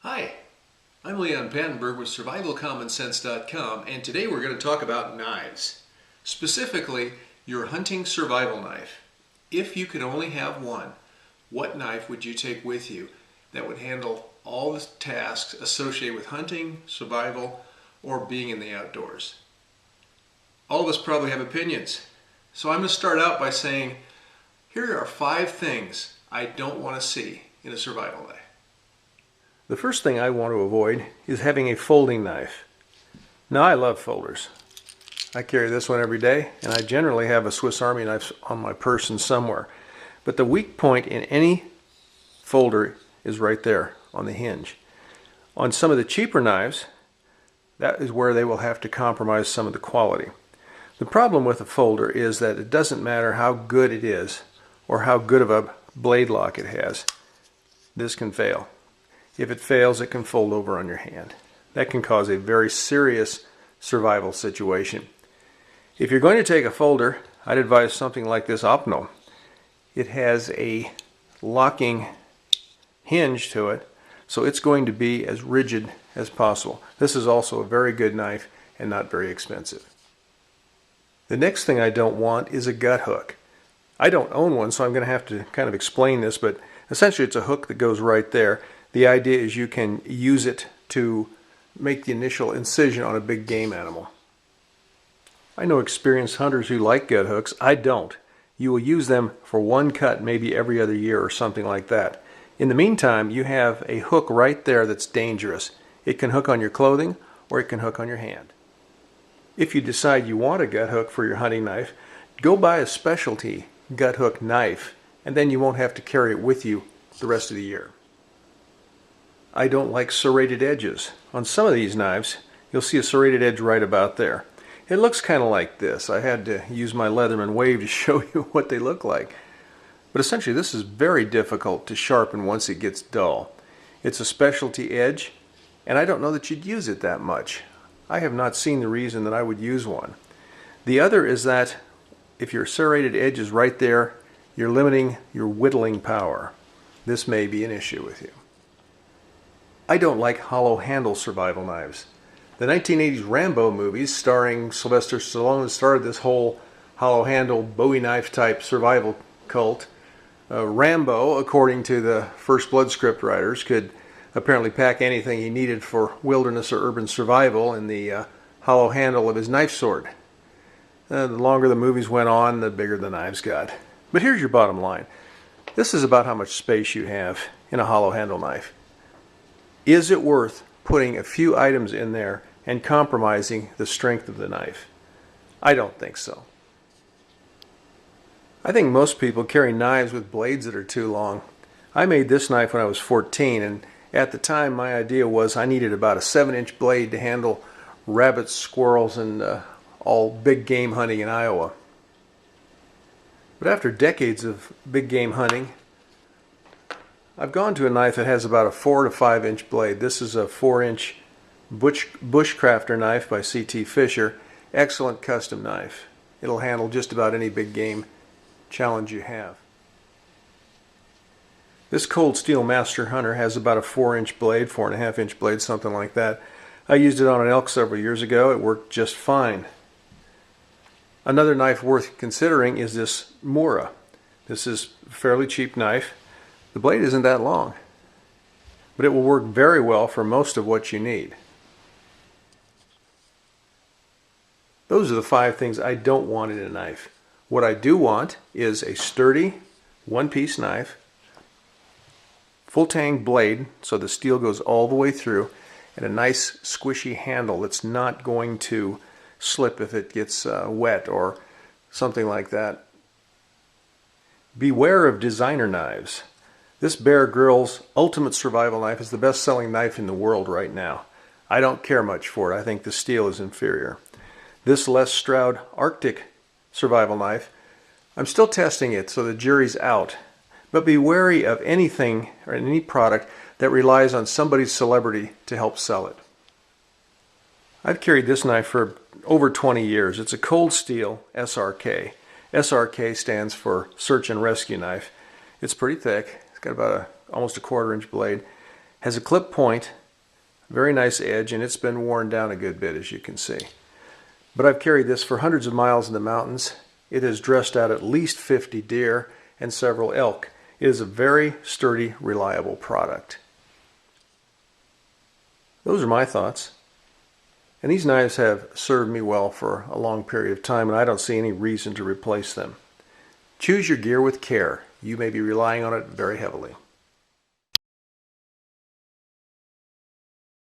Hi, I'm Leon Pandenberg with SurvivalCommonSense.com, and today we're going to talk about knives. Specifically, your hunting survival knife. If you could only have one, what knife would you take with you that would handle all the tasks associated with hunting, survival, or being in the outdoors? All of us probably have opinions, so I'm going to start out by saying, here are 5 things I don't want to see in a survival knife. The first thing I want to avoid is having a folding knife. Now, I love folders. I carry this one every day, and I generally have a Swiss Army knife on my person somewhere. But the weak point in any folder is right there on the hinge. On some of the cheaper knives, that is where they will have to compromise some of the quality. The problem with a folder is that it doesn't matter how good it is or how good of a blade lock it has. This can fail. If it fails, it can fold over on your hand. That can cause a very serious survival situation. If you're going to take a folder, I'd advise something like this Opno. It has a locking hinge to it, so it's going to be as rigid as possible. This is also a very good knife and not very expensive. The next thing I don't want is a gut hook. I don't own one, so I'm going to have to kind of explain this, but essentially it's a hook that goes right there. The idea is you can use it to make the initial incision on a big game animal. I know experienced hunters who like gut hooks. I don't. You will use them for one cut maybe every other year or something like that. In the meantime, you have a hook right there that's dangerous. It can hook on your clothing or it can hook on your hand. If you decide you want a gut hook for your hunting knife, go buy a specialty gut hook knife, and then you won't have to carry it with you the rest of the year. I don't like serrated edges. On some of these knives, you'll see a serrated edge right about there. It looks kind of like this. I had to use my Leatherman wave to show you what they look like. But essentially, this is very difficult to sharpen once it gets dull. It's a specialty edge, and I don't know that you'd use it that much. I have not seen the reason that I would use one. The other is that if your serrated edge is right there, you're limiting your whittling power. This may be an issue with you. I don't like hollow handle survival knives. The 1980s Rambo movies starring Sylvester Stallone started this whole hollow handle Bowie knife type survival cult. Rambo, according to the First Blood script writers, could apparently pack anything he needed for wilderness or urban survival in the hollow handle of his knife sword. The longer the movies went on, the bigger the knives got. But here's your bottom line. This is about how much space you have in a hollow handle knife. Is it worth putting a few items in there and compromising the strength of the knife? I don't think so. I think most people carry knives with blades that are too long. I made this knife when I was 14, and at the time my idea was I needed about a 7-inch blade to handle rabbits, squirrels, and all big game hunting in Iowa. But after decades of big game hunting, I've gone to a knife that has about a 4 to 5 inch blade. This is a 4-inch Bushcrafter knife by C.T. Fisher. Excellent custom knife. It'll handle just about any big game challenge you have. This Cold Steel Master Hunter has about a 4-inch blade, 4.5 inch blade, something like that. I used it on an elk several years ago. It worked just fine. Another knife worth considering is this Mora. This is a fairly cheap knife. The blade isn't that long, but it will work very well for most of what you need. Those are the 5 things I don't want in a knife. What I do want is a sturdy one-piece knife, full-tang blade so the steel goes all the way through, and a nice squishy handle that's not going to slip if it gets wet or something like that. Beware of designer knives. This Bear Grylls Ultimate Survival Knife is the best-selling knife in the world right now. I don't care much for it. I think the steel is inferior. This Les Stroud Arctic Survival Knife, I'm still testing it, so the jury's out. But be wary of anything or any product that relies on somebody's celebrity to help sell it. I've carried this knife for over 20 years. It's a Cold Steel SRK. SRK stands for Search and Rescue Knife. It's pretty thick. It's got about almost a 1/4 inch blade. Has a clip point, very nice edge, and it's been worn down a good bit, as you can see. But I've carried this for hundreds of miles in the mountains. It has dressed out at least 50 deer and several elk. It is a very sturdy, reliable product. Those are my thoughts. And these knives have served me well for a long period of time, and I don't see any reason to replace them. Choose your gear with care. You may be relying on it very heavily.